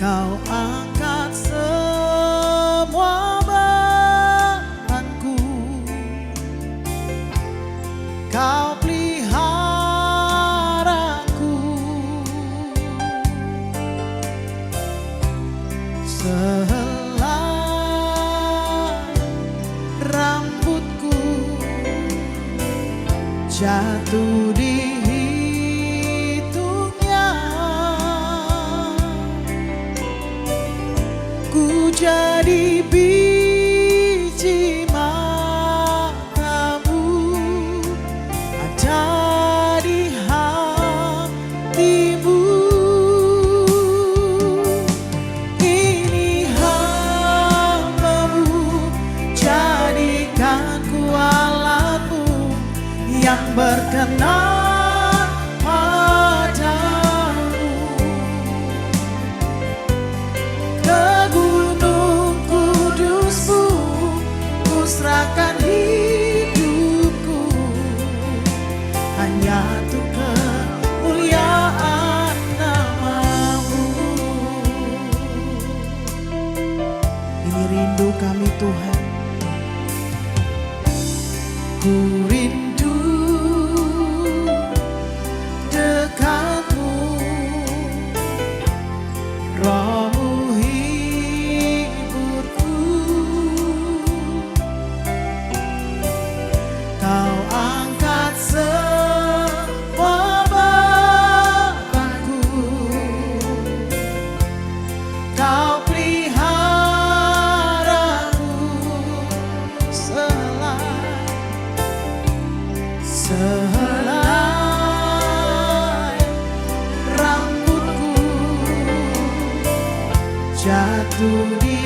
Kau angkat semua bebanku, Kau peliharaku sehelai rambutku jatuh di jadi biji matamu ada di hatimu. Ini hambamu, jadikan ku alatmu yang berkenan serahkan hidupku hanya untuk kemuliaan nama-Mu. Ini rindu kami Tuhan, ku rindu dekat-Mu, Roh-Mu hiburku. Kau angkat semua bebanku, Kau peliharaku sehelai rambutku jatuh di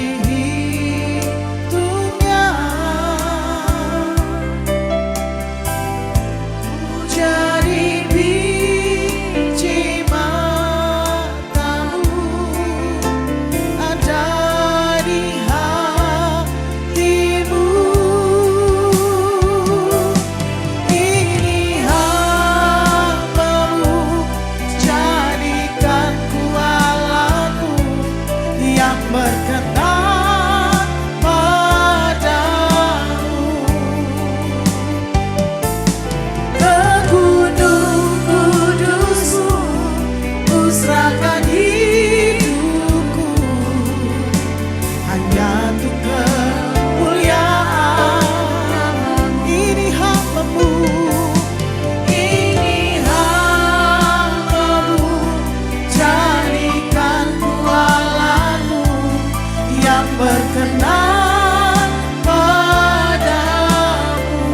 berkenan padamu. Ke gunung kudus-Mu ku serahkan hidupku hanya untuk kemuliaan. Ini hamba-Mu, ini hamba-Mu, jadikan ku alatmu yang berkenan padamu.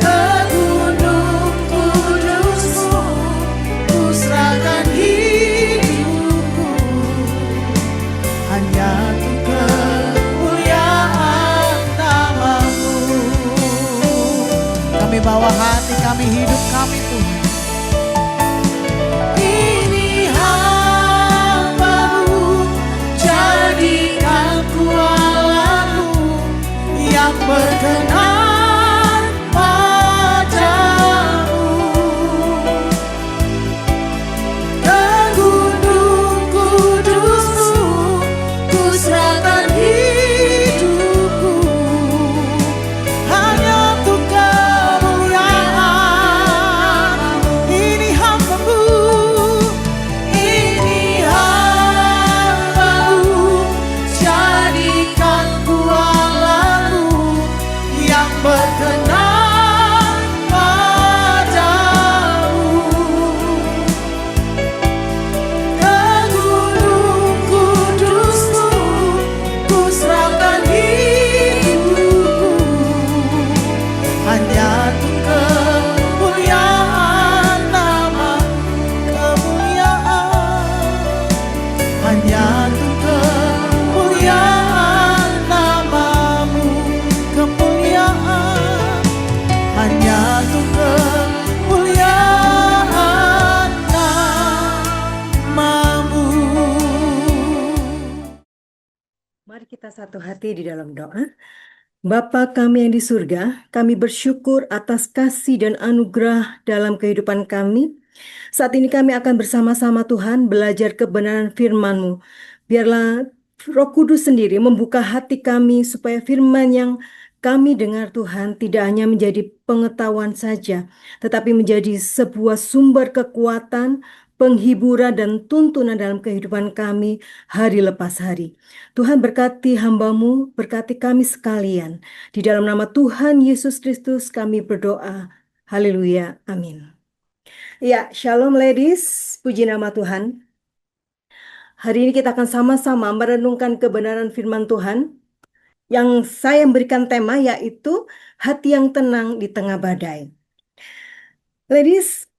Ke gunung kudus-Mu ku serahkan hidupku hanya untuk kemuliaan nama-Mu. Kami bawa hati kami, hidup kami Tuhan. Yang berkenan padamu. Ke gunung kudus-Mu ku serahkan hidupku hanya untuk kemuliaan. Ini hamba-Mu, ini hamba-Mu, jadikan ku yang berkenan padamu. Ke gunung kudus-Mu ku serahkan hidupku hanya untuk kemuliaan nama, kemuliaan hanya untuk kemuliaan nama-Mu, kemuliaan hanya untuk kemuliaan nama-Mu. Mari kita satu hati di dalam doa. Bapa kami yang di surga, kami bersyukur atas kasih dan anugerah dalam kehidupan kami. Saat ini kami akan bersama-sama Tuhan belajar kebenaran firman-Mu. Biarlah Roh Kudus sendiri membuka hati kami supaya firman yang kami dengar Tuhan tidak hanya menjadi pengetahuan saja, tetapi menjadi sebuah sumber kekuatan, penghiburan dan tuntunan dalam kehidupan kami hari lepas hari. Tuhan berkati hamba-Mu, berkati kami sekalian. Di dalam nama Tuhan Yesus Kristus kami berdoa. Haleluya. Amin. Ya, shalom ladies, puji nama Tuhan. Hari ini kita akan sama-sama merenungkan kebenaran firman Tuhan yang saya berikan tema yaitu hati yang tenang di tengah badai. Ladies,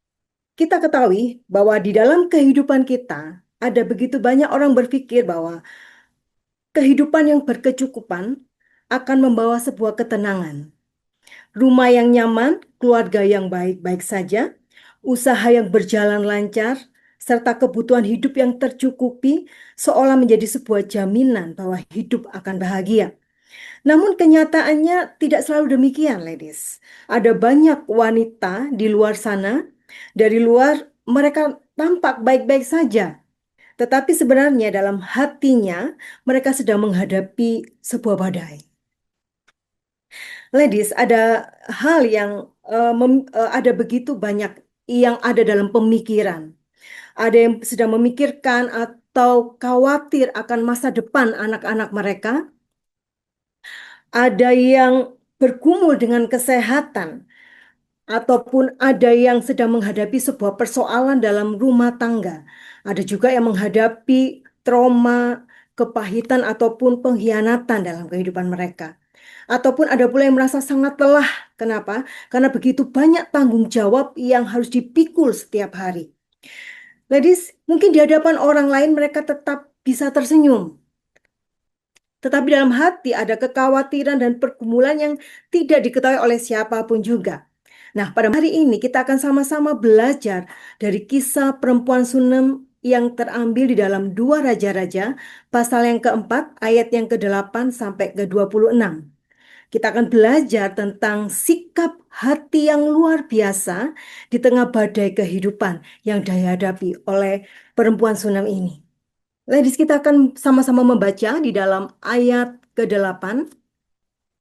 kita ketahui bahwa di dalam kehidupan kita ada begitu banyak orang berpikir bahwa kehidupan yang berkecukupan akan membawa sebuah ketenangan. Rumah yang nyaman, keluarga yang baik-baik saja, usaha yang berjalan lancar, serta kebutuhan hidup yang tercukupi seolah menjadi sebuah jaminan bahwa hidup akan bahagia. Namun kenyataannya tidak selalu demikian, ladies. Ada banyak wanita di luar sana, dari luar mereka tampak baik-baik saja. Tetapi sebenarnya dalam hatinya mereka sedang menghadapi sebuah badai. Ladies, ada hal yang ada begitu banyak yang ada dalam pemikiran. Ada yang sedang memikirkan atau khawatir akan masa depan anak-anak mereka. Ada yang bergumul dengan kesehatan, ataupun ada yang sedang menghadapi sebuah persoalan dalam rumah tangga. Ada juga yang menghadapi trauma, kepahitan, ataupun pengkhianatan dalam kehidupan mereka. Ataupun ada pula yang merasa sangat lelah. Kenapa? Karena begitu banyak tanggung jawab yang harus dipikul setiap hari. Ladies, mungkin di hadapan orang lain mereka tetap bisa tersenyum. Tetapi dalam hati ada kekhawatiran dan pergumulan yang tidak diketahui oleh siapapun juga. Nah, pada hari ini kita akan sama-sama belajar dari kisah perempuan Sunem yang terambil di dalam 2 Raja-Raja, pasal yang keempat, ayat yang ke-8 sampai ke-26. Kita akan belajar tentang sikap hati yang luar biasa di tengah badai kehidupan yang dihadapi oleh perempuan Sunem ini. Ladies, kita akan sama-sama membaca di dalam ayat ke-8.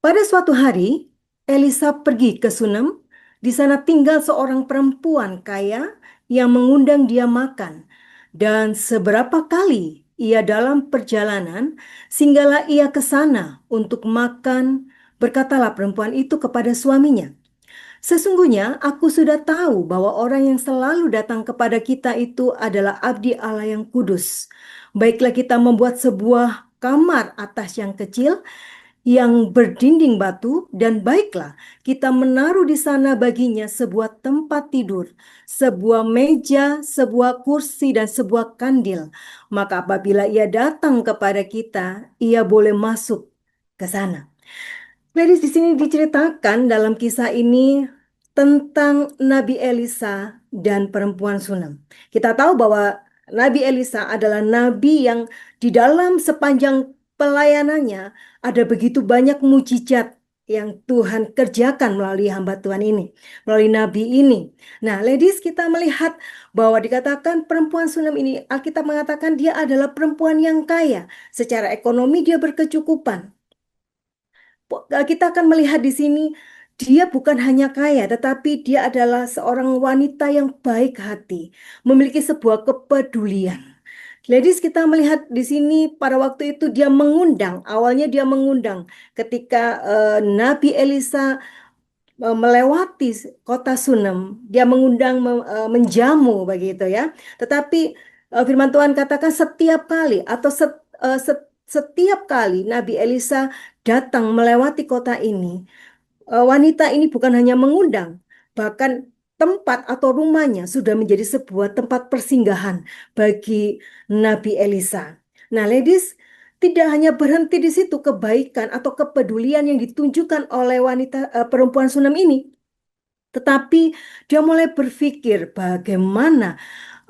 Pada suatu hari, Elisa pergi ke Sunem. Di sana tinggal seorang perempuan kaya yang mengundang dia makan. Dan seberapa kali ia dalam perjalanan, singgahlah ia ke sana untuk makan. Berkatalah perempuan itu kepada suaminya, "Sesungguhnya aku sudah tahu bahwa orang yang selalu datang kepada kita itu adalah abdi Allah yang kudus. Baiklah kita membuat sebuah kamar atas yang kecil yang berdinding batu, dan baiklah kita menaruh di sana baginya sebuah tempat tidur, sebuah meja, sebuah kursi, dan sebuah kandil. Maka apabila ia datang kepada kita, ia boleh masuk ke sana." Ladies, di sini diceritakan dalam kisah ini tentang Nabi Elisa dan perempuan Sunem. Kita tahu bahwa Nabi Elisa adalah nabi yang di dalam sepanjang pelayanannya ada begitu banyak mujizat yang Tuhan kerjakan melalui hamba Tuhan ini, melalui nabi ini. Nah, ladies, kita melihat bahwa dikatakan perempuan Sunem ini, Alkitab mengatakan dia adalah perempuan yang kaya. Secara ekonomi dia berkecukupan. Kita akan melihat di sini dia bukan hanya kaya, tetapi dia adalah seorang wanita yang baik hati, memiliki sebuah kepedulian. Ladies, kita melihat di sini pada waktu itu dia mengundang, awalnya dia mengundang ketika Nabi Elisa melewati kota Sunem, dia mengundang menjamu begitu ya. Tetapi firman Tuhan katakan setiap kali atau setiap kali Nabi Elisa datang melewati kota ini, wanita ini bukan hanya mengundang, bahkan tempat atau rumahnya sudah menjadi sebuah tempat persinggahan bagi Nabi Elisa. Nah, ladies, tidak hanya berhenti di situ kebaikan atau kepedulian yang ditunjukkan oleh perempuan Sunem ini, tetapi dia mulai berpikir bagaimana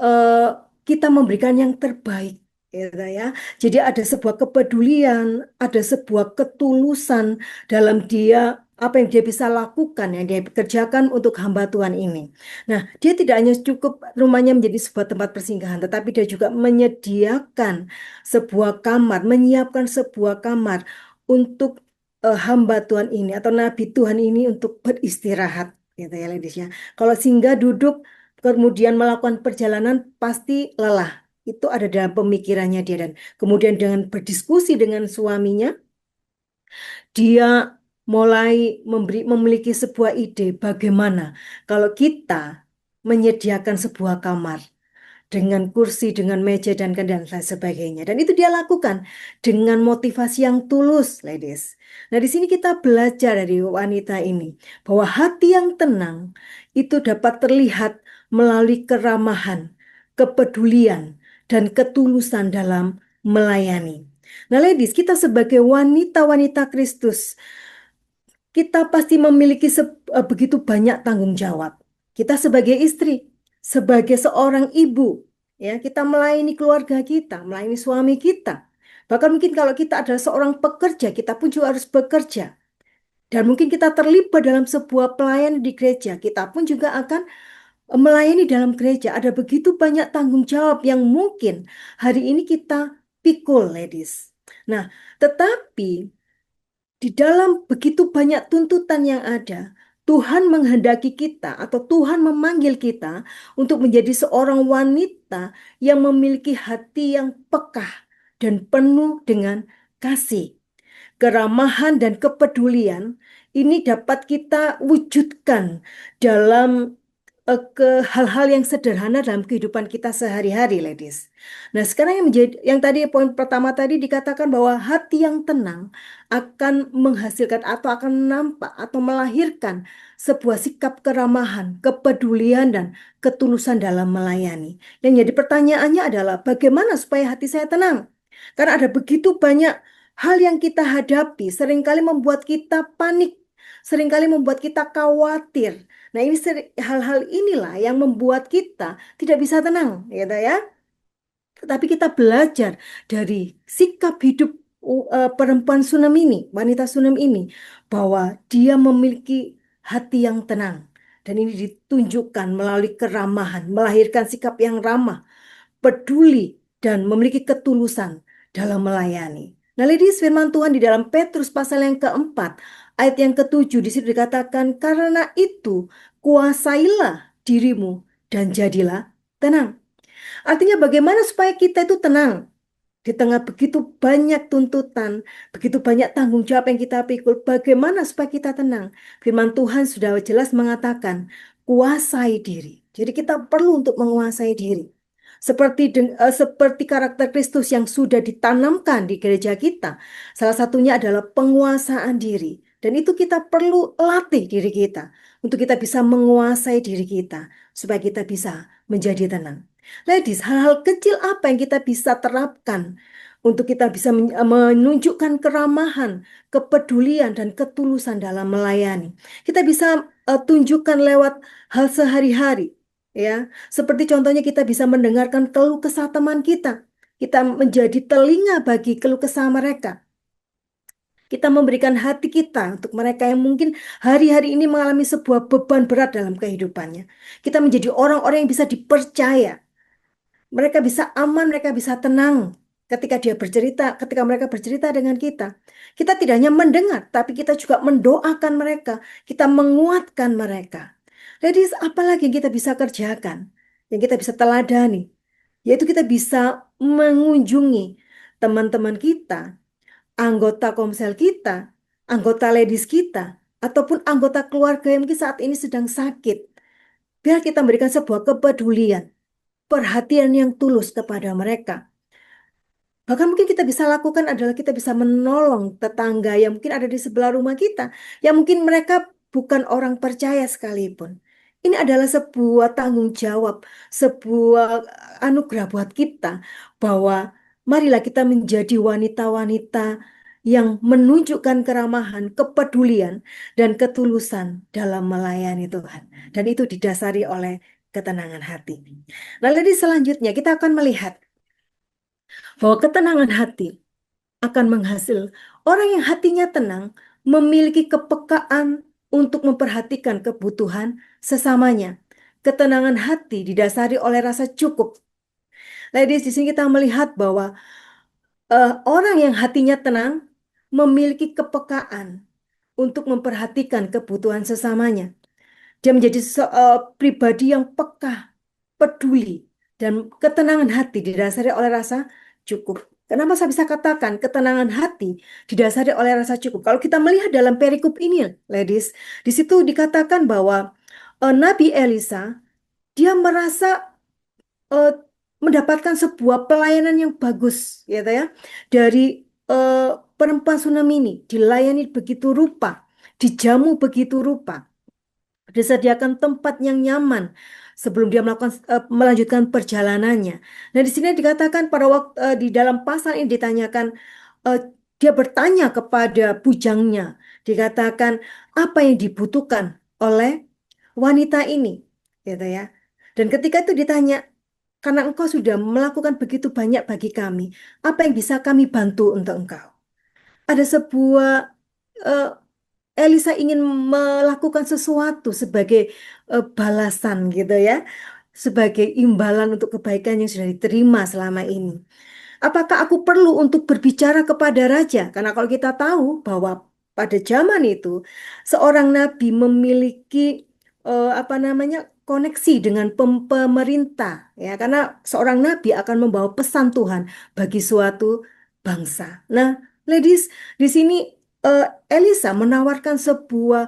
eh, kita memberikan yang terbaik, gitu ya. Jadi ada sebuah kepedulian, ada sebuah ketulusan dalam dia apa yang dia bisa lakukan, yang dia kerjakan untuk hamba Tuhan ini. Nah, dia tidak hanya cukup rumahnya menjadi sebuah tempat persinggahan, tetapi dia juga menyediakan sebuah kamar, menyiapkan sebuah kamar untuk hamba Tuhan ini atau nabi Tuhan ini untuk beristirahat, gitu ya, ladies ya. Kalau singgah duduk kemudian melakukan perjalanan pasti lelah. Itu ada dalam pemikirannya dia, dan kemudian dengan berdiskusi dengan suaminya, dia memiliki sebuah ide bagaimana kalau kita menyediakan sebuah kamar dengan kursi, dengan meja dan lain sebagainya. Dan itu dia lakukan dengan motivasi yang tulus, ladies. Nah, di sini kita belajar dari wanita ini bahwa hati yang tenang itu dapat terlihat melalui keramahan, kepedulian, dan ketulusan dalam melayani. Nah, ladies, kita sebagai wanita-wanita Kristus, kita pasti memiliki begitu banyak tanggung jawab. Kita sebagai istri, sebagai seorang ibu, ya, kita melayani keluarga kita, melayani suami kita. Bahkan mungkin kalau kita adalah seorang pekerja, kita pun juga harus bekerja. Dan mungkin kita terlibat dalam sebuah pelayanan di gereja, kita pun juga akan melayani dalam gereja. Ada begitu banyak tanggung jawab yang mungkin hari ini kita pikul, ladies. Nah, tetapi di dalam begitu banyak tuntutan yang ada, Tuhan menghendaki kita atau Tuhan memanggil kita untuk menjadi seorang wanita yang memiliki hati yang pekah dan penuh dengan kasih. Keramahan dan kepedulian ini dapat kita wujudkan dalam ke hal-hal yang sederhana dalam kehidupan kita sehari-hari, ladies. Nah, sekarang yang tadi poin pertama tadi dikatakan bahwa hati yang tenang akan menghasilkan atau akan nampak atau melahirkan sebuah sikap keramahan, kepedulian dan ketulusan dalam melayani. Yang jadi pertanyaannya adalah bagaimana supaya hati saya tenang? Karena ada begitu banyak hal yang kita hadapi, seringkali membuat kita panik, seringkali membuat kita khawatir. Nah, ini hal-hal inilah yang membuat kita tidak bisa tenang, gitu ya. Tetapi kita belajar dari sikap hidup perempuan Sunem ini, wanita Sunem ini, bahwa dia memiliki hati yang tenang. Dan ini ditunjukkan melalui keramahan, melahirkan sikap yang ramah, peduli, dan memiliki ketulusan dalam melayani. Nah, ladies, firman Tuhan di dalam Petrus pasal yang keempat, ayat yang ketujuh, di situ dikatakan, karena itu kuasailah dirimu dan jadilah tenang. Artinya bagaimana supaya kita itu tenang di tengah begitu banyak tuntutan, begitu banyak tanggung jawab yang kita pikul. Bagaimana supaya kita tenang? Firman Tuhan sudah jelas mengatakan, kuasai diri. Jadi kita perlu untuk menguasai diri. Seperti karakter Kristus yang sudah ditanamkan di gereja kita. Salah satunya adalah penguasaan diri. Dan itu kita perlu latih diri kita untuk kita bisa menguasai diri kita supaya kita bisa menjadi tenang. Ladies, hal-hal kecil apa yang kita bisa terapkan untuk kita bisa menunjukkan keramahan, kepedulian, dan ketulusan dalam melayani. Kita bisa tunjukkan lewat hal sehari-hari, ya. Seperti contohnya kita bisa mendengarkan keluh kesah teman kita. Kita menjadi telinga bagi keluh kesah mereka. Kita memberikan hati kita untuk mereka yang mungkin hari-hari ini mengalami sebuah beban berat dalam kehidupannya. Kita menjadi orang-orang yang bisa dipercaya. Mereka bisa aman, mereka bisa tenang ketika ketika mereka bercerita dengan kita. Kita tidak hanya mendengar, tapi kita juga mendoakan mereka, kita menguatkan mereka. Jadi apalagi yang kita bisa kerjakan, yang kita bisa teladani, yaitu kita bisa mengunjungi teman-teman kita, anggota komsel kita, anggota ladies kita, ataupun anggota keluarga yang mungkin saat ini sedang sakit. Biar kita memberikan sebuah kepedulian, perhatian yang tulus kepada mereka. Bahkan mungkin kita bisa lakukan adalah kita bisa menolong tetangga yang mungkin ada di sebelah rumah kita, yang mungkin mereka bukan orang percaya sekalipun. Ini adalah sebuah tanggung jawab, sebuah anugerah buat kita bahwa marilah kita menjadi wanita-wanita yang menunjukkan keramahan, kepedulian, dan ketulusan dalam melayani Tuhan. Dan itu didasari oleh ketenangan hati. Lalu selanjutnya kita akan melihat bahwa ketenangan hati akan menghasil orang yang hatinya tenang memiliki kepekaan untuk memperhatikan kebutuhan sesamanya. Ketenangan hati didasari oleh rasa cukup. Ladies, di sini kita melihat bahwa orang yang hatinya tenang memiliki kepekaan untuk memperhatikan kebutuhan sesamanya. Dia menjadi pribadi yang peka, peduli, dan ketenangan hati didasari oleh rasa cukup. Kenapa saya bisa katakan ketenangan hati didasari oleh rasa cukup? Kalau kita melihat dalam perikop ini, ladies, di situ dikatakan bahwa Nabi Elisa dia merasa eh, mendapatkan sebuah pelayanan yang bagus, gitu ya, dari perempuan Sunam ini, dilayani begitu rupa, dijamu begitu rupa, disediakan tempat yang nyaman sebelum dia melanjutkan perjalanannya. Nah, di sini dikatakan pada waktu di dalam pasal ini ditanyakan, eh, dia bertanya kepada bujangnya, dikatakan apa yang dibutuhkan oleh wanita ini, gitu ya. Dan ketika itu ditanya, karena engkau sudah melakukan begitu banyak bagi kami, apa yang bisa kami bantu untuk engkau? Ada sebuah eh, Elisa ingin melakukan sesuatu sebagai balasan gitu ya, sebagai imbalan untuk kebaikan yang sudah diterima selama ini. Apakah aku perlu untuk berbicara kepada raja? Karena kalau kita tahu bahwa pada zaman itu seorang nabi memiliki apa namanya koneksi dengan pemerintah ya, karena seorang nabi akan membawa pesan Tuhan bagi suatu bangsa. Nah, ladies, di sini Elisa menawarkan sebuah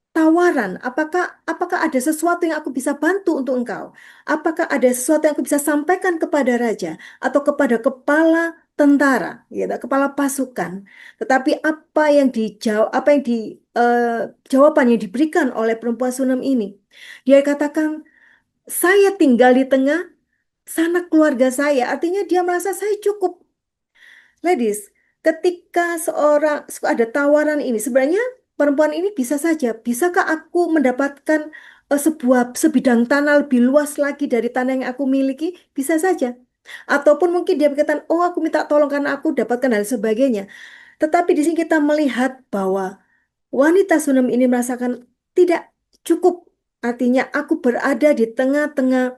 tawaran. Apakah ada sesuatu yang aku bisa bantu untuk engkau? Apakah ada sesuatu yang aku bisa sampaikan kepada raja atau kepada kepala tentara, ya, kepala pasukan? Tetapi apa yang jawaban yang diberikan oleh perempuan Sunem ini, dia katakan, saya tinggal di tengah sanak keluarga saya. Artinya dia merasa saya cukup. Ladies, ketika ada tawaran ini, sebenarnya perempuan ini bisa saja, bisakah aku mendapatkan sebuah sebidang tanah lebih luas lagi dari tanah yang aku miliki? Bisa saja. Ataupun mungkin dia berkata, oh aku minta tolong karena aku dapatkan dan sebagainya. Tetapi di sini kita melihat bahwa wanita Sunem ini merasakan tidak cukup. Artinya aku berada di tengah-tengah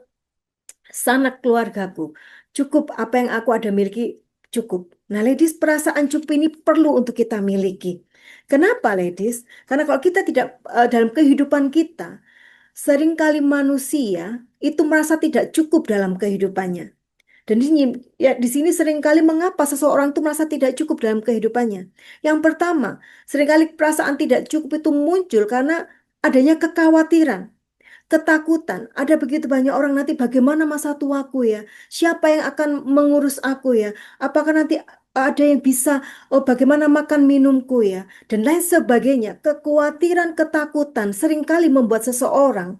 sanak keluargaku. Cukup apa yang aku ada miliki, cukup. Nah, ladies, perasaan cukup ini perlu untuk kita miliki. Kenapa, ladies? Karena kalau kita tidak dalam kehidupan kita, seringkali manusia itu merasa tidak cukup dalam kehidupannya. Dan di sini seringkali mengapa seseorang itu merasa tidak cukup dalam kehidupannya. Yang pertama, seringkali perasaan tidak cukup itu muncul karena adanya kekhawatiran, ketakutan. Ada begitu banyak orang, nanti bagaimana masa tuaku ya? Siapa yang akan mengurus aku ya? Apakah nanti ada yang bisa, oh bagaimana makan minumku ya? Dan lain sebagainya. Kekhawatiran, ketakutan seringkali membuat seseorang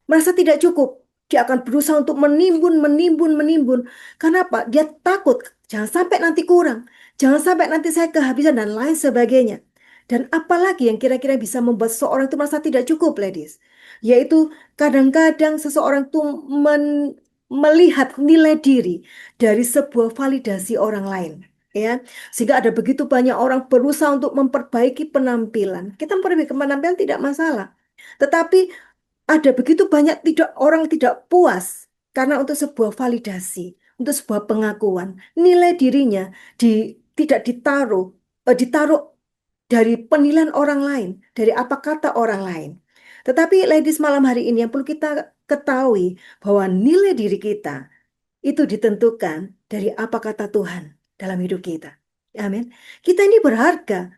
merasa tidak cukup. Dia akan berusaha untuk menimbun, menimbun, menimbun. Kenapa? Dia takut. Jangan sampai nanti kurang. Jangan sampai nanti saya kehabisan dan lain sebagainya. Dan apalagi yang kira-kira bisa membuat seseorang itu merasa tidak cukup, ladies. Yaitu kadang-kadang seseorang itu melihat nilai diri dari sebuah validasi orang lain. Ya, sehingga ada begitu banyak orang berusaha untuk memperbaiki penampilan. Kita memperbaiki penampilan tidak masalah. Tetapi ada begitu banyak orang tidak puas karena untuk sebuah validasi, untuk sebuah pengakuan, nilai dirinya tidak ditaruh dari penilaian orang lain, dari apa kata orang lain. Tetapi ladies, malam hari ini yang perlu kita ketahui bahwa nilai diri kita itu ditentukan dari apa kata Tuhan dalam hidup kita. Amin. Kita ini berharga.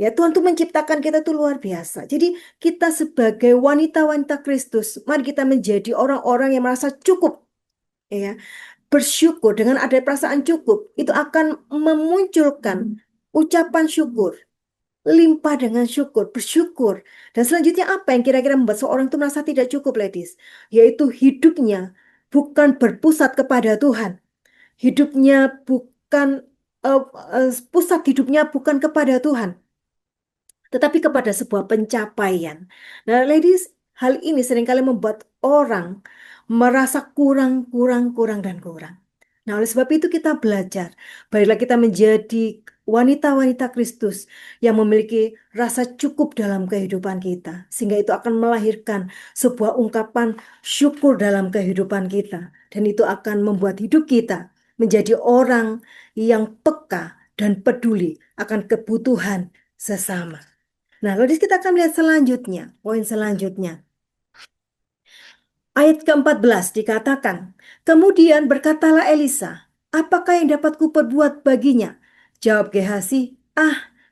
Ya, Tuhan tuh menciptakan kita tuh luar biasa. Jadi kita sebagai wanita-wanita Kristus, mari kita menjadi orang-orang yang merasa cukup. Ya, bersyukur dengan ada perasaan cukup, itu akan memunculkan ucapan syukur, limpah dengan syukur, bersyukur. Dan selanjutnya apa yang kira-kira membuat seorang itu merasa tidak cukup, ladies? Yaitu hidupnya bukan berpusat kepada Tuhan. Hidupnya bukan, pusat hidupnya bukan kepada Tuhan, tetapi kepada sebuah pencapaian. Nah, ladies, hal ini seringkali membuat orang merasa kurang, kurang, kurang, dan kurang. Nah, oleh sebab itu kita belajar. Baiklah kita menjadi wanita-wanita Kristus yang memiliki rasa cukup dalam kehidupan kita. Sehingga itu akan melahirkan sebuah ungkapan syukur dalam kehidupan kita. Dan itu akan membuat hidup kita menjadi orang yang peka dan peduli akan kebutuhan sesama. Nah, lalu kita akan lihat selanjutnya, poin selanjutnya. Ayat ke-14 dikatakan, kemudian berkatalah Elisa, apakah yang dapat kuperbuat baginya? Jawab Gehasi,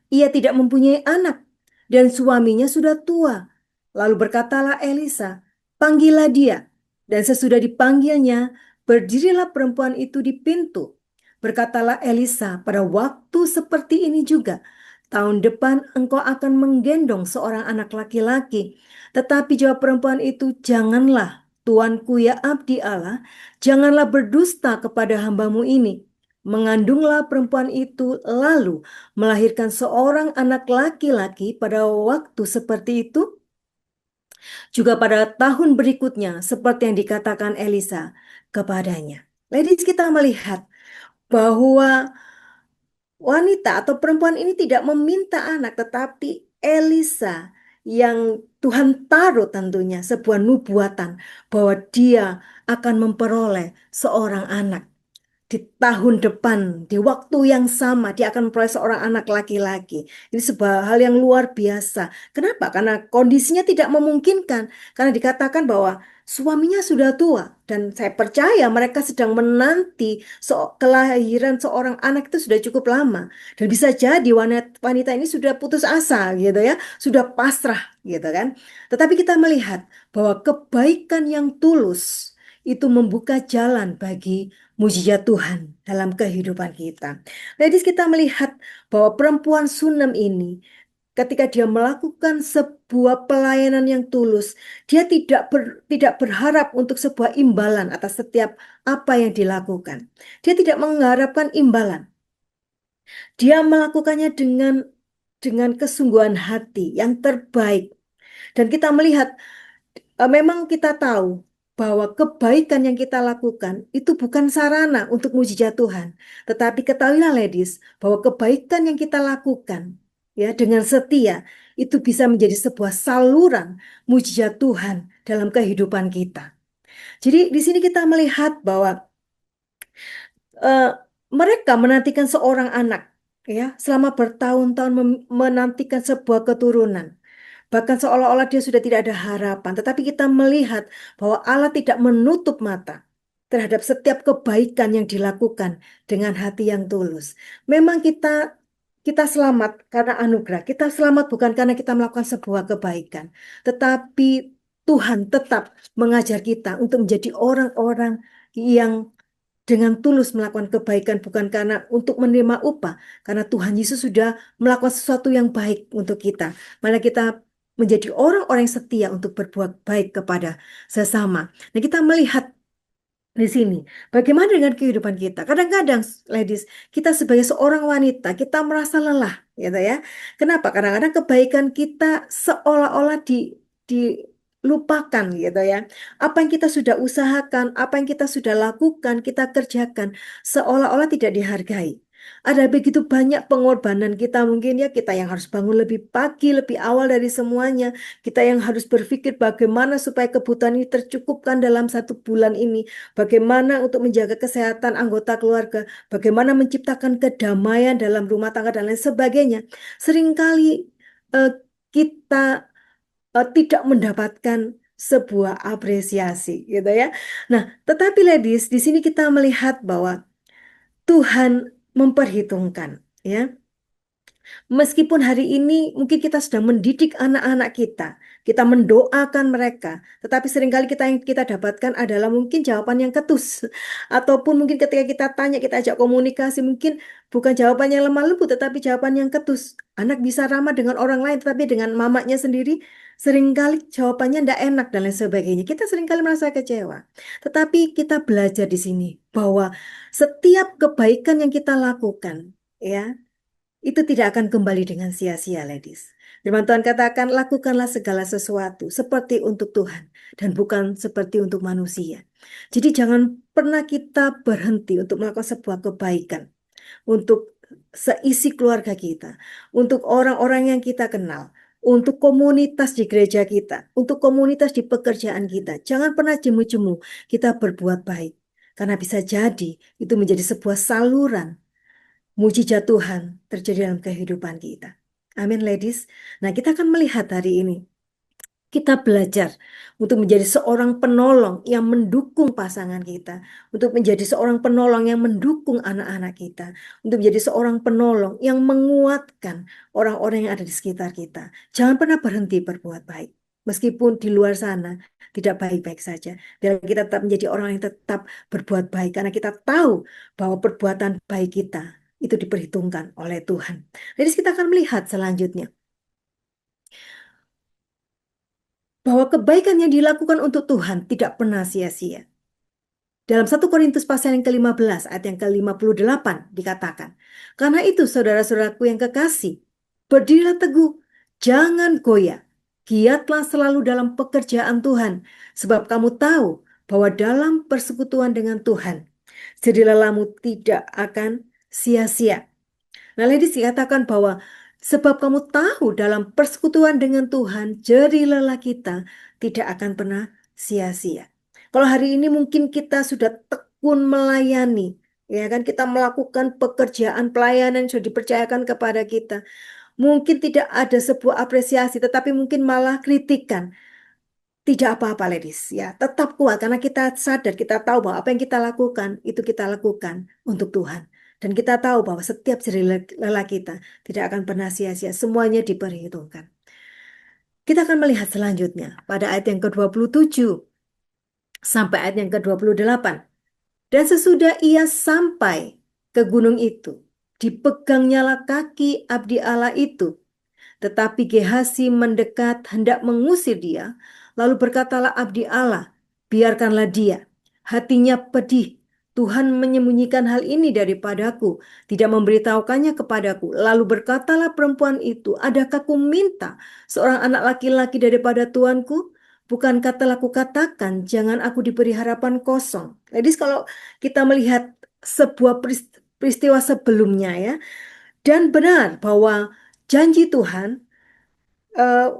ia tidak mempunyai anak dan suaminya sudah tua. Lalu berkatalah Elisa, panggillah dia. Dan sesudah dipanggilnya, berdirilah perempuan itu di pintu. Berkatalah Elisa, pada waktu seperti ini juga, tahun depan engkau akan menggendong seorang anak laki-laki. Tetapi jawab perempuan itu, janganlah, Tuanku ya abdi Allah, janganlah berdusta kepada hambamu ini. Mengandunglah perempuan itu lalu melahirkan seorang anak laki-laki pada waktu seperti itu. Juga pada tahun berikutnya seperti yang dikatakan Elisa kepadanya. Ladies, kita melihat bahwa wanita atau perempuan ini tidak meminta anak, tetapi Elisa yang Tuhan taruh tentunya sebuah nubuatan bahwa dia akan memperoleh seorang anak. Di tahun depan, di waktu yang sama, dia akan memperoleh seorang anak laki-laki. Ini sebuah hal yang luar biasa. Kenapa? Karena kondisinya tidak memungkinkan. Karena dikatakan bahwa suaminya sudah tua. Dan saya percaya mereka sedang menanti kelahiran seorang anak itu sudah cukup lama. Dan bisa jadi wanita ini sudah putus asa gitu ya. Sudah pasrah gitu kan. Tetapi kita melihat bahwa kebaikan yang tulus itu membuka jalan bagi mujizat Tuhan dalam kehidupan kita. Ladies, kita melihat bahwa perempuan Sunem ini ketika dia melakukan sebuah pelayanan yang tulus, dia tidak berharap untuk sebuah imbalan atas setiap apa yang dilakukan. Dia tidak mengharapkan imbalan. Dia melakukannya dengan kesungguhan hati yang terbaik. Dan kita melihat memang kita tahu bahwa kebaikan yang kita lakukan itu bukan sarana untuk mujizat Tuhan. Tetapi ketahuilah ladies, bahwa kebaikan yang kita lakukan ya dengan setia itu bisa menjadi sebuah saluran mujizat Tuhan dalam kehidupan kita. Jadi di sini kita melihat bahwa eh, mereka menantikan seorang anak ya selama bertahun-tahun menantikan sebuah keturunan. Bahkan seolah-olah dia sudah tidak ada harapan. Tetapi kita melihat bahwa Allah tidak menutup mata terhadap setiap kebaikan yang dilakukan dengan hati yang tulus. Memang kita selamat karena anugerah. Kita selamat bukan karena kita melakukan sebuah kebaikan. Tetapi Tuhan tetap mengajar kita untuk menjadi orang-orang yang dengan tulus melakukan kebaikan bukan karena untuk menerima upah, karena Tuhan Yesus sudah melakukan sesuatu yang baik untuk kita. Malah kita menjadi orang-orang yang setia untuk berbuat baik kepada sesama. Nah, kita melihat di sini bagaimana dengan kehidupan kita. Kadang-kadang, ladies, kita sebagai seorang wanita, kita merasa lelah, gitu ya. Kenapa? Kadang-kadang kebaikan kita seolah-olah dilupakan, gitu ya. Apa yang kita sudah usahakan, apa yang kita sudah lakukan, kita kerjakan, seolah-olah tidak dihargai. Ada begitu banyak pengorbanan kita mungkin ya, kita yang harus bangun lebih pagi, lebih awal dari semuanya. Kita yang harus berpikir bagaimana supaya kebutuhan ini tercukupkan dalam 1 bulan ini. Bagaimana untuk menjaga kesehatan anggota keluarga. Bagaimana menciptakan kedamaian dalam rumah tangga dan lain sebagainya. Seringkali eh, kita tidak mendapatkan sebuah apresiasi gitu ya. Nah, tetapi ladies, di sini kita melihat bahwa Tuhan memperhitungkan ya. Meskipun hari ini mungkin kita sedang mendidik anak-anak kita mendoakan mereka, tetapi seringkali yang kita dapatkan adalah mungkin jawaban yang ketus, ataupun mungkin ketika kita tanya, kita ajak komunikasi, mungkin bukan jawaban yang lemah lembut, tetapi jawaban yang ketus. Anak bisa ramah dengan orang lain, tetapi dengan mamanya sendiri, seringkali jawabannya tidak enak dan lain sebagainya. Kita seringkali merasa kecewa, tetapi kita belajar di sini bahwa setiap kebaikan yang kita lakukan, ya. itu tidak akan kembali dengan sia-sia, ladies. Firman Tuhan katakan, lakukanlah segala sesuatu seperti untuk Tuhan dan bukan seperti untuk manusia. Jadi jangan pernah kita berhenti untuk melakukan sebuah kebaikan untuk seisi keluarga kita, untuk orang-orang yang kita kenal, untuk komunitas di gereja kita, untuk komunitas di pekerjaan kita. Jangan pernah jemu-jemu kita berbuat baik. Karena bisa jadi itu menjadi sebuah saluran mujizat Tuhan terjadi dalam kehidupan kita. Amin, ladies. Nah, kita akan melihat hari ini. Kita belajar untuk menjadi seorang penolong yang mendukung pasangan kita, untuk menjadi seorang penolong yang mendukung anak-anak kita, untuk menjadi seorang penolong yang menguatkan orang-orang yang ada di sekitar kita. Jangan pernah berhenti berbuat baik. Meskipun di luar sana tidak baik-baik saja. Biar kita tetap menjadi orang yang tetap berbuat baik. Karena kita tahu bahwa perbuatan baik kita itu diperhitungkan oleh Tuhan. Jadi kita akan melihat selanjutnya bahwa kebaikan yang dilakukan untuk Tuhan tidak pernah sia-sia. Dalam 1 Korintus pasal yang ke-15 ayat yang ke-58 dikatakan, karena itu saudara-saudaraku yang kekasih, berdirilah teguh, jangan goyah, giatlah selalu dalam pekerjaan Tuhan, sebab kamu tahu bahwa dalam persekutuan dengan Tuhan, jerih lelahmu tidak akan sia-sia. Nah, ladies dikatakan bahwa sebab kamu tahu dalam persekutuan dengan Tuhan, jerih lelah kita tidak akan pernah sia-sia. Kalau hari ini mungkin kita sudah tekun melayani, ya kan, kita melakukan pekerjaan pelayanan yang sudah dipercayakan kepada kita. Mungkin tidak ada sebuah apresiasi, tetapi mungkin malah kritikan. Tidak apa-apa, ladies, ya, tetap kuat karena kita sadar, kita tahu bahwa apa yang kita lakukan itu kita lakukan untuk Tuhan. Dan kita tahu bahwa setiap jerih lelah kita tidak akan pernah sia-sia, semuanya diperhitungkan. Kita akan melihat selanjutnya pada ayat yang ke-27 sampai ayat yang ke-28. Dan sesudah ia sampai ke gunung itu, dipegangnyalah kaki abdi Allah itu. Tetapi Gehasi mendekat hendak mengusir dia. Lalu berkatalah abdi Allah, biarkanlah dia. Hatinya pedih. Tuhan menyembunyikan hal ini daripadaku, tidak memberitahukannya kepadaku. Lalu berkatalah perempuan itu, adakah ku minta seorang anak laki-laki daripada tuanku? Bukankah telah kukatakan, jangan aku diberi harapan kosong. Jadi kalau kita melihat sebuah peristiwa sebelumnya ya, dan benar bahwa janji Tuhan,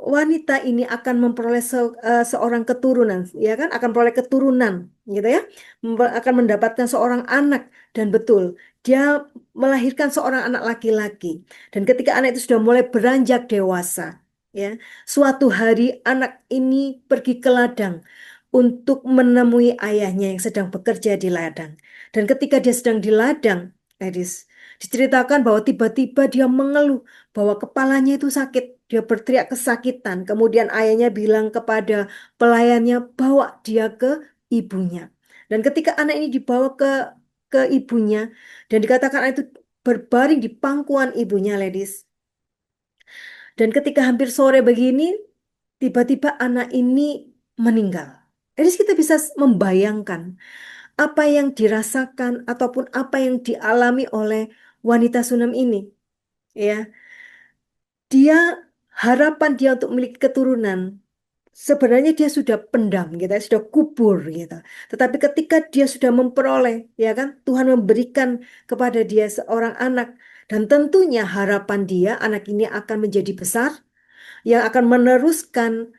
wanita ini akan memperoleh seorang keturunan, ya kan, akan memperoleh keturunan, gitu ya, akan mendapatkan seorang anak, dan betul, dia melahirkan seorang anak laki-laki, dan ketika anak itu sudah mulai beranjak dewasa, ya, suatu hari anak ini pergi ke ladang untuk menemui ayahnya yang sedang bekerja di ladang, dan ketika dia sedang di ladang, ladies, diceritakan bahwa tiba-tiba dia mengeluh bahwa kepalanya itu sakit. Dia berteriak kesakitan. Kemudian ayahnya bilang kepada pelayannya, bawa dia ke ibunya. Dan ketika anak ini dibawa ke ibunya dan dikatakan anak itu berbaring di pangkuan ibunya, ladies. Dan ketika hampir sore begini, tiba-tiba anak ini meninggal. Jadi kita bisa membayangkan apa yang dirasakan ataupun apa yang dialami oleh wanita Sunam ini, ya. Dia, harapan dia untuk memiliki keturunan sebenarnya dia sudah pendam gitu, sudah kubur gitu. Tetapi ketika dia sudah memperoleh, ya kan, Tuhan memberikan kepada dia seorang anak, dan tentunya harapan dia anak ini akan menjadi besar, yang akan meneruskan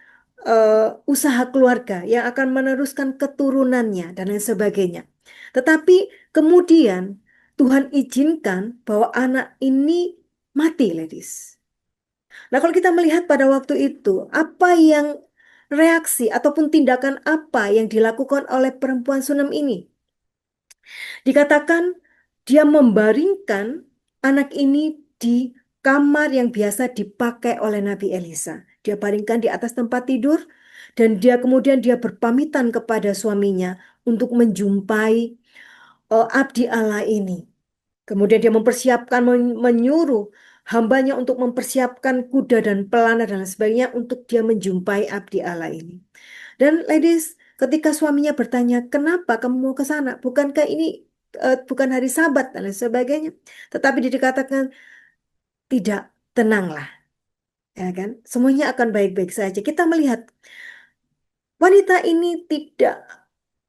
usaha keluarga, yang akan meneruskan keturunannya dan lain sebagainya. Tetapi kemudian Tuhan izinkan bahwa anak ini mati, ladies. Nah, kalau kita melihat pada waktu itu, apa yang reaksi ataupun tindakan apa yang dilakukan oleh perempuan Sunem ini? Dikatakan dia membaringkan anak ini di kamar yang biasa dipakai oleh Nabi Elisa. Dia baringkan di atas tempat tidur dan dia berpamitan kepada suaminya untuk menjumpai abdi Allah ini. Kemudian dia mempersiapkan, menyuruh hambanya untuk mempersiapkan kuda dan pelana dan lain sebagainya untuk dia menjumpai abdi Allah ini. Dan ladies, ketika suaminya bertanya, kenapa kamu mau ke sana? Bukankah ini bukan hari Sabat dan lain sebagainya? Tetapi dia dikatakan, tidak tenanglah, ya kan? Semuanya akan baik-baik saja. Kita melihat wanita ini tidak,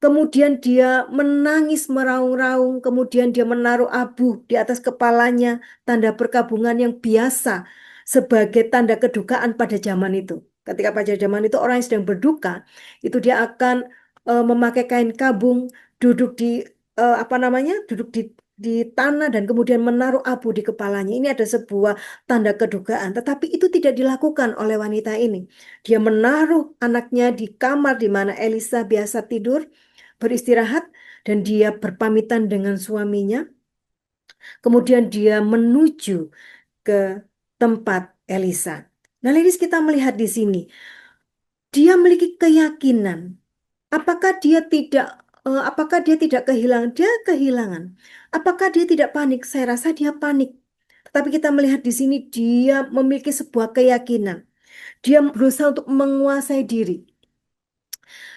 kemudian dia menangis meraung-raung, kemudian dia menaruh abu di atas kepalanya, tanda perkabungan yang biasa sebagai tanda kedukaan pada zaman itu. Ketika pada zaman itu orang yang sedang berduka, itu dia akan memakai kain kabung, duduk di apa namanya, duduk di tanah dan kemudian menaruh abu di kepalanya. Ini ada sebuah tanda kedukaan, tetapi itu tidak dilakukan oleh wanita ini. Dia menaruh anaknya di kamar di mana Elisa biasa tidur, beristirahat, dan dia berpamitan dengan suaminya. Kemudian dia menuju ke tempat Elisa. Nah, ladies, kita melihat di sini, dia memiliki keyakinan. Apakah dia tidak kehilangan? Dia kehilangan. Apakah dia tidak panik? Saya rasa dia panik. Tetapi kita melihat di sini dia memiliki sebuah keyakinan. Dia berusaha untuk menguasai diri.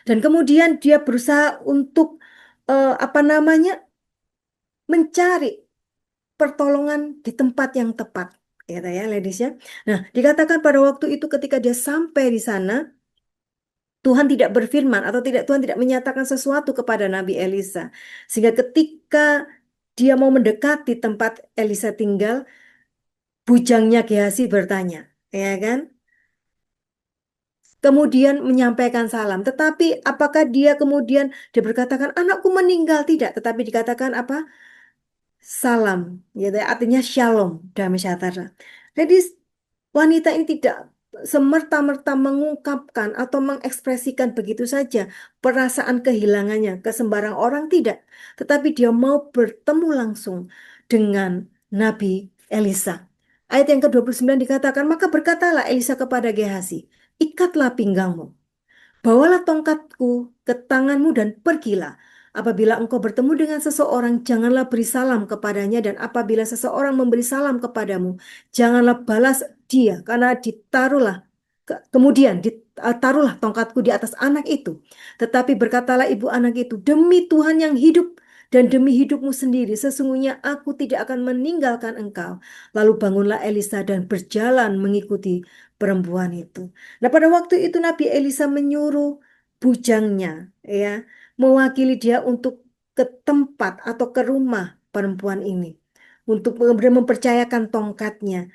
Dan kemudian dia berusaha untuk apa namanya, mencari pertolongan di tempat yang tepat. Ya, ladies ya. Nah, dikatakan pada waktu itu ketika dia sampai di sana, Tuhan tidak berfirman atau Tuhan tidak menyatakan sesuatu kepada Nabi Elisa. Sehingga ketika dia mau mendekati tempat Elisa tinggal, bujangnya Gehazi bertanya, ya kan? Kemudian menyampaikan salam. Tetapi apakah dia kemudian dia berkatakan anakku meninggal? Tidak. Tetapi dikatakan apa? Salam, gitu ya, artinya shalom, damai sejahtera. Jadi wanita ini tidak semerta-merta mengungkapkan atau mengekspresikan begitu saja perasaan kehilangannya ke sembarang orang, tidak. Tetapi dia mau bertemu langsung dengan Nabi Elisa. Ayat yang ke-29 dikatakan, maka berkatalah Elisa kepada Gehazi, ikatlah pinggangmu. Bawalah tongkatku ke tanganmu dan pergilah. Apabila engkau bertemu dengan seseorang, janganlah beri salam kepadanya, dan apabila seseorang memberi salam kepadamu, janganlah balas dia, karena kemudian ditaruhlah tongkatku di atas anak itu. Tetapi berkatalah ibu anak itu, demi Tuhan yang hidup dan demi hidupmu sendiri, sesungguhnya aku tidak akan meninggalkan engkau. Lalu bangunlah Elisa dan berjalan mengikuti perempuan itu. Nah, pada waktu itu Nabi Elisa menyuruh bujangnya, ya, mewakili dia untuk ke tempat atau ke rumah perempuan ini, untuk kemudian mempercayakan tongkatnya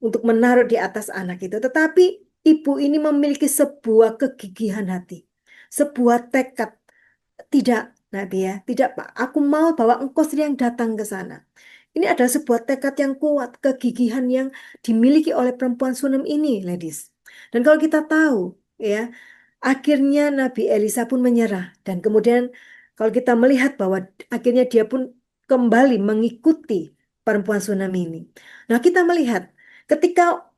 untuk menaruh di atas anak itu. Tetapi ibu ini memiliki sebuah kegigihan hati, sebuah tekad. Tidak, Nabi ya, tidak Pak. Aku mau bahwa engkau sendiri yang datang ke sana. Ini adalah sebuah tekad yang kuat, kegigihan yang dimiliki oleh perempuan Sunem ini, ladies. Dan kalau kita tahu, ya, akhirnya Nabi Elisa pun menyerah. Dan kemudian kalau kita melihat bahwa akhirnya dia pun kembali mengikuti perempuan Sunem ini. Nah, kita melihat ketika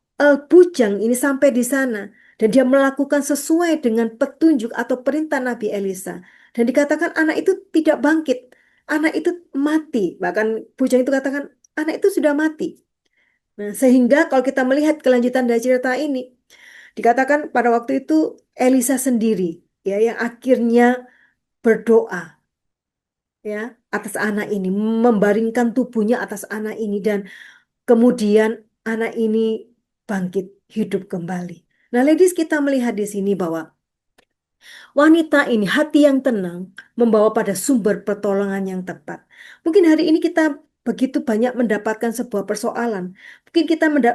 bujang ini sampai di sana dan dia melakukan sesuai dengan petunjuk atau perintah Nabi Elisa. Dan dikatakan anak itu tidak bangkit. Anak itu mati. Bahkan bujang itu katakan anak itu sudah mati. Nah, sehingga kalau kita melihat kelanjutan dari cerita ini, dikatakan pada waktu itu Elisa sendiri ya yang akhirnya berdoa ya atas anak ini, membaringkan tubuhnya atas anak ini, dan kemudian anak ini bangkit hidup kembali. Nah, ladies, kita melihat di sini bahwa wanita ini hati yang tenang membawa pada sumber pertolongan yang tepat. Mungkin hari ini kita begitu banyak mendapatkan sebuah persoalan. Mungkin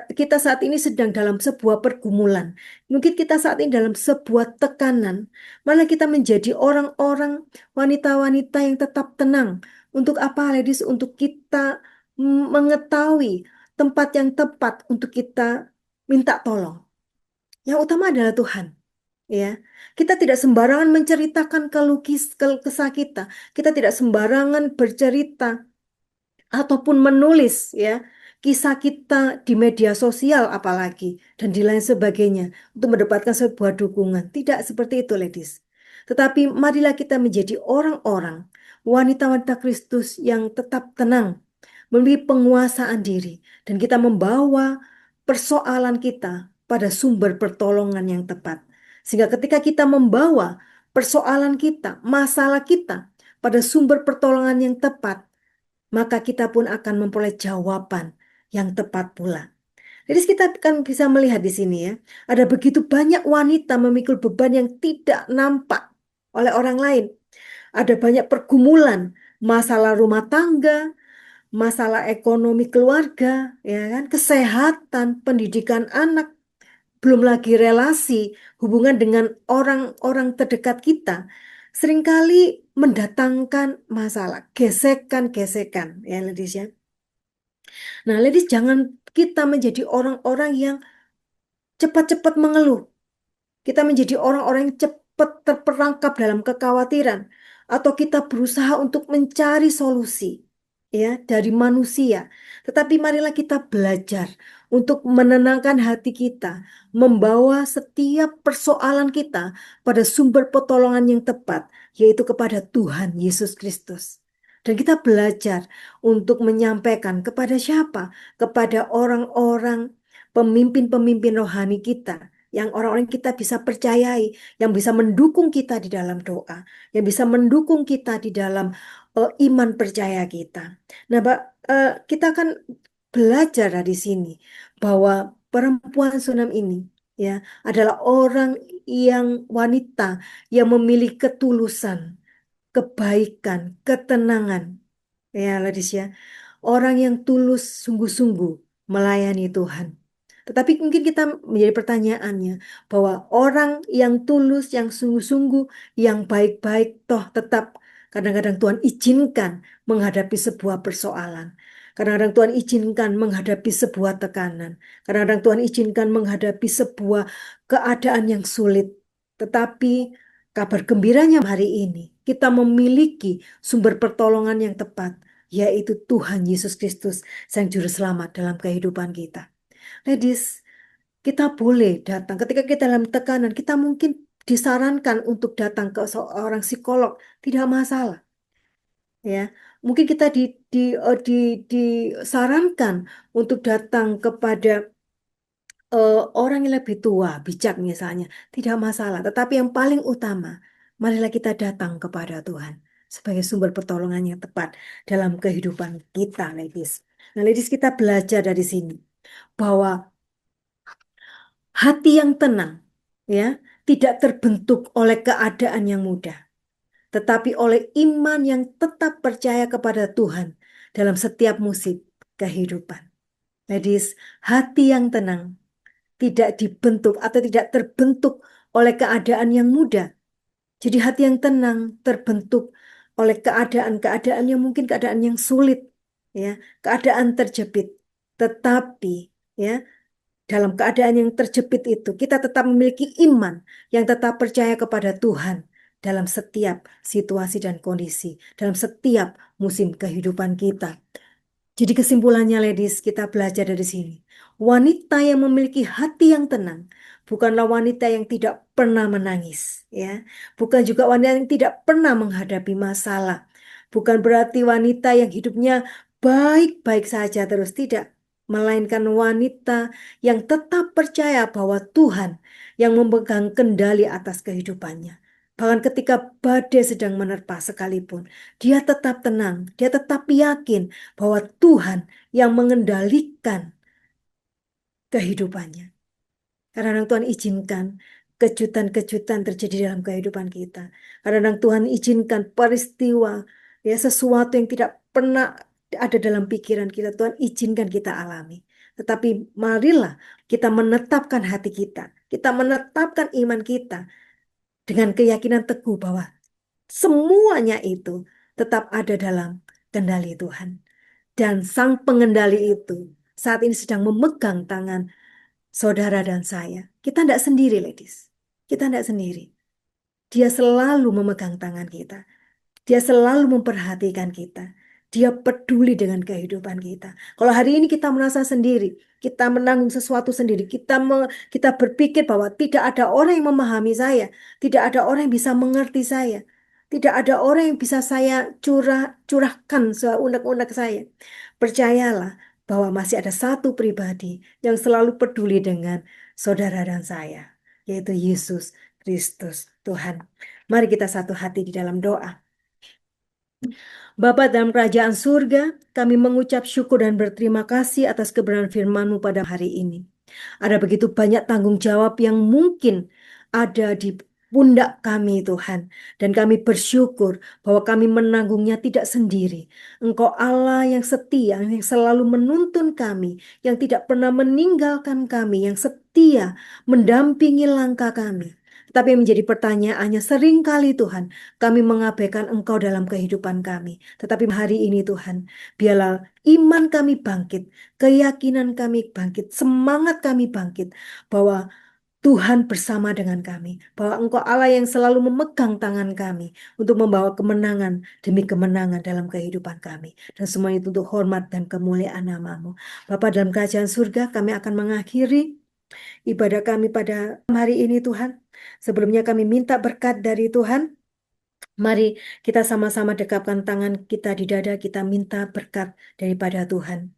kita saat ini sedang dalam sebuah pergumulan. Mungkin kita saat ini dalam sebuah tekanan. Malah kita menjadi orang-orang, wanita-wanita yang tetap tenang. Untuk apa, ladies? Untuk kita mengetahui tempat yang tepat untuk kita minta tolong. Yang utama adalah Tuhan. Ya, kita tidak sembarangan menceritakan kesah kita. Kita tidak sembarangan bercerita ataupun menulis ya kisah kita di media sosial apalagi dan di lain sebagainya untuk mendapatkan sebuah dukungan. Tidak seperti itu, ladies. Tetapi marilah kita menjadi orang-orang, wanita-wanita Kristus yang tetap tenang, memiliki penguasaan diri, dan kita membawa persoalan kita pada sumber pertolongan yang tepat. Sehingga ketika kita membawa persoalan kita, masalah kita pada sumber pertolongan yang tepat, maka kita pun akan memperoleh jawaban yang tepat pula. Jadi kita kan bisa melihat di sini ya, ada begitu banyak wanita memikul beban yang tidak nampak oleh orang lain. Ada banyak pergumulan, masalah rumah tangga, masalah ekonomi keluarga, ya kan, kesehatan, pendidikan anak, belum lagi relasi, hubungan dengan orang-orang terdekat kita. Seringkali mendatangkan masalah, gesekan-gesekan, ya ladies ya. Nah, ladies jangan kita menjadi orang-orang yang cepat-cepat mengeluh. Kita menjadi orang-orang yang cepat terperangkap dalam kekhawatiran, atau kita berusaha untuk mencari solusi ya dari manusia. Tetapi marilah kita belajar untuk menenangkan hati kita, membawa setiap persoalan kita pada sumber pertolongan yang tepat, yaitu kepada Tuhan Yesus Kristus. Dan kita belajar untuk menyampaikan kepada siapa? Kepada orang-orang pemimpin-pemimpin rohani kita, yang orang-orang kita bisa percayai, yang bisa mendukung kita di dalam doa, yang bisa mendukung kita di dalam iman percaya kita. Nah, Mbak, kita akan belajar dari sini bahwa perempuan Sunam ini ya adalah orang yang wanita yang memiliki ketulusan, kebaikan, ketenangan. Ya, ladies ya. Orang yang tulus sungguh-sungguh melayani Tuhan. Tetapi mungkin kita menjadi pertanyaannya bahwa orang yang tulus, yang sungguh-sungguh, yang baik-baik toh tetap kadang-kadang Tuhan izinkan menghadapi sebuah persoalan. Kadang-kadang Tuhan izinkan menghadapi sebuah tekanan. Kadang-kadang Tuhan izinkan menghadapi sebuah keadaan yang sulit. Tetapi kabar gembiranya hari ini, kita memiliki sumber pertolongan yang tepat, yaitu Tuhan Yesus Kristus, Sang Juru Selamat dalam kehidupan kita. Ladies, kita boleh datang ketika kita dalam tekanan, kita mungkin disarankan untuk datang ke seorang psikolog, tidak masalah. Ya, mungkin kita disarankan untuk datang kepada orang yang lebih tua, bijak misalnya, tidak masalah. Tetapi yang paling utama, marilah kita datang kepada Tuhan sebagai sumber pertolongan yang tepat dalam kehidupan kita, ladies. Nah, ladies, kita belajar dari sini bahwa hati yang tenang, ya, tidak terbentuk oleh keadaan yang mudah, tetapi oleh iman yang tetap percaya kepada Tuhan dalam setiap musim kehidupan. Ladies, hati yang tenang tidak dibentuk atau tidak terbentuk oleh keadaan yang mudah. Jadi hati yang tenang terbentuk oleh keadaan-keadaan yang mungkin keadaan yang sulit, ya, keadaan terjepit. Tetapi, ya, dalam keadaan yang terjepit itu kita tetap memiliki iman yang tetap percaya kepada Tuhan dalam setiap situasi dan kondisi, dalam setiap musim kehidupan kita. Jadi kesimpulannya, ladies, kita belajar dari sini. Wanita yang memiliki hati yang tenang bukanlah wanita yang tidak pernah menangis, ya. Bukan juga wanita yang tidak pernah menghadapi masalah. Bukan berarti wanita yang hidupnya baik-baik saja terus, tidak. Melainkan wanita yang tetap percaya bahwa Tuhan yang memegang kendali atas kehidupannya. Bahkan ketika badai sedang menerpa sekalipun, dia tetap tenang, dia tetap yakin bahwa Tuhan yang mengendalikan kehidupannya. Kadang-kadang Tuhan izinkan kejutan-kejutan terjadi dalam kehidupan kita. Kadang-kadang Tuhan izinkan peristiwa, ya, sesuatu yang tidak pernah ada dalam pikiran kita, Tuhan izinkan kita alami. Tetapi marilah kita menetapkan hati kita, kita menetapkan iman kita dengan keyakinan teguh bahwa semuanya itu tetap ada dalam kendali Tuhan. Dan sang pengendali itu saat ini sedang memegang tangan saudara dan saya. Kita tidak sendiri, ladies. Kita tidak sendiri. Dia selalu memegang tangan kita. Dia selalu memperhatikan kita. Dia peduli dengan kehidupan kita. Kalau hari ini kita merasa sendiri, kita menanggung sesuatu sendiri, kita berpikir bahwa tidak ada orang yang memahami saya, tidak ada orang yang bisa mengerti saya, tidak ada orang yang bisa saya curahkan seunek-unek saya. Percayalah bahwa masih ada satu pribadi yang selalu peduli dengan saudara dan saya, yaitu Yesus Kristus Tuhan. Mari kita satu hati di dalam doa. Bapa dalam kerajaan surga, kami mengucap syukur dan berterima kasih atas kebenaran firman-Mu pada hari ini. Ada begitu banyak tanggung jawab yang mungkin ada di pundak kami, Tuhan. Dan kami bersyukur bahwa kami menanggungnya tidak sendiri. Engkau Allah yang setia, yang selalu menuntun kami, yang tidak pernah meninggalkan kami, yang setia mendampingi langkah kami. Tapi yang menjadi pertanyaannya seringkali Tuhan, kami mengabaikan Engkau dalam kehidupan kami. Tetapi hari ini Tuhan, biarlah iman kami bangkit, keyakinan kami bangkit, semangat kami bangkit, bahwa Tuhan bersama dengan kami, bahwa Engkau Allah yang selalu memegang tangan kami untuk membawa kemenangan demi kemenangan dalam kehidupan kami. Dan semua itu untuk hormat dan kemuliaan nama-Mu. Bapa dalam kerajaan surga, kami akan mengakhiri ibadah kami pada hari ini Tuhan. Sebelumnya kami minta berkat dari Tuhan. Mari kita sama-sama dekapkan tangan kita di dada, kita minta berkat daripada Tuhan.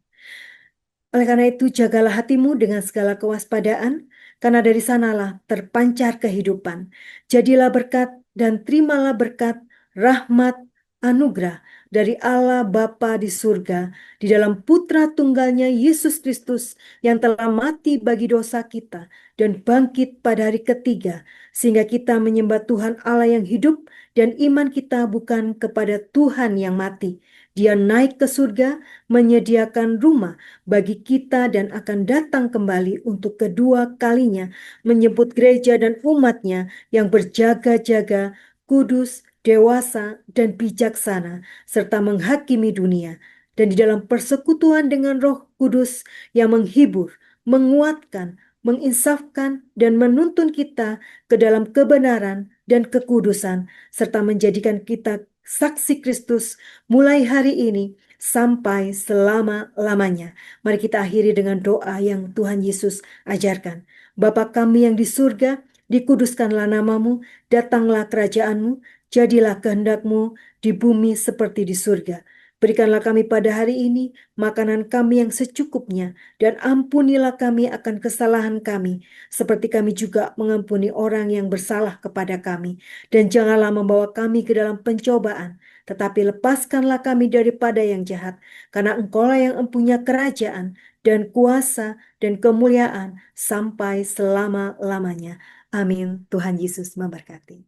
Oleh karena itu, jagalah hatimu dengan segala kewaspadaan, karena dari sanalah terpancar kehidupan. Jadilah berkat dan terimalah berkat, rahmat, anugerah dari Allah Bapa di surga, di dalam Putra Tunggalnya Yesus Kristus yang telah mati bagi dosa kita dan bangkit pada hari ketiga, sehingga kita menyembah Tuhan Allah yang hidup dan iman kita bukan kepada Tuhan yang mati. Dia naik ke surga, menyediakan rumah bagi kita dan akan datang kembali untuk kedua kalinya menjemput gereja dan umatnya yang berjaga-jaga, kudus, dewasa, dan bijaksana, serta menghakimi dunia. Dan di dalam persekutuan dengan Roh Kudus yang menghibur, menguatkan, menginsafkan, dan menuntun kita ke dalam kebenaran dan kekudusan, serta menjadikan kita saksi Kristus mulai hari ini sampai selama-lamanya. Mari kita akhiri dengan doa yang Tuhan Yesus ajarkan. Bapa kami yang di surga, dikuduskanlah namamu, datanglah kerajaanmu, jadilah kehendakmu di bumi seperti di surga. Berikanlah kami pada hari ini makanan kami yang secukupnya, dan ampunilah kami akan kesalahan kami, seperti kami juga mengampuni orang yang bersalah kepada kami. Dan janganlah membawa kami ke dalam pencobaan, tetapi lepaskanlah kami daripada yang jahat, karena Engkaulah yang empunya kerajaan dan kuasa dan kemuliaan sampai selama-lamanya. Amin. Tuhan Yesus memberkati.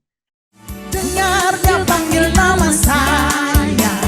Dengar dia panggil nama saya.